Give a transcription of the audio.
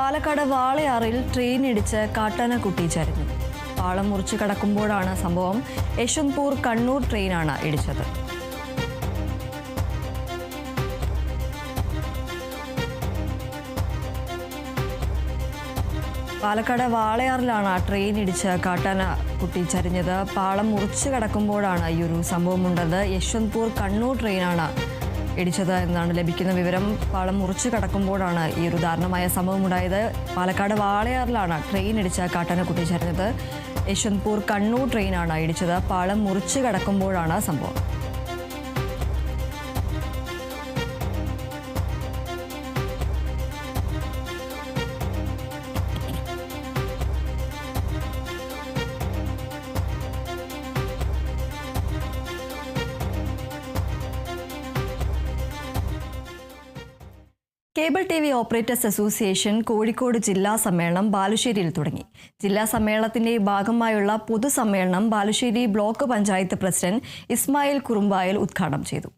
പാലക്കാട് വാളയാറിൽ ട്രെയിൻ ഇടിച്ച് കാട്ടാനക്കുട്ടി ചരിഞ്ഞു. പാളം മുറിച്ച് കടക്കുമ്പോഴാണ് സംഭവം. യശ്വന്ത്പൂർ കണ്ണൂർ ട്രെയിനാണ് ഇടിച്ചത്. പാലക്കാട് വാളയാറിലാണ് ട്രെയിൻ ഇടിച്ച് കാട്ടാനക്കുട്ടി ചരിഞ്ഞത്. പാളം മുറിച്ച് കടക്കുമ്പോഴാണ് ഈ ഒരു സംഭവം ഉണ്ടായത്. യശ്വന്ത്പൂർ കണ്ണൂർ ട്രെയിനാണ് ഇടിച്ചത് എന്നാണ് ലഭിക്കുന്ന വിവരം. പാളം മുറിച്ച് കടക്കുമ്പോഴാണ് ഈ ഒരു ദാരുണമായ സംഭവം ഉണ്ടായത്. പാലക്കാട് വാളയാറിലാണ് ട്രെയിൻ ഇടിച്ച് കാട്ടാനക്കുട്ടി ചരിഞ്ഞത്. യശ്വന്ത്പൂർ കണ്ണൂർ ട്രെയിനാണ് ഇടിച്ചത്. പാളം മുറിച്ച് കടക്കുമ്പോഴാണ് സംഭവം. Cable TV operators association Kozhikode ജില്ലാ സമ്മേളനം ബാലുശ്ശേരിയിൽ തുടങ്ങി. ജില്ലാ സമ്മേളനത്തിന്റെ ഭാഗമായുള്ള പൊതുസമ്മേളനം ബാലുശ്ശേരി ബ്ലോക്ക് പഞ്ചായത്ത് പ്രസിഡന്റ് ഇസ്മായിൽ കുറുമ്പായൽ ഉദ്ഘാടനം ചെയ്തു.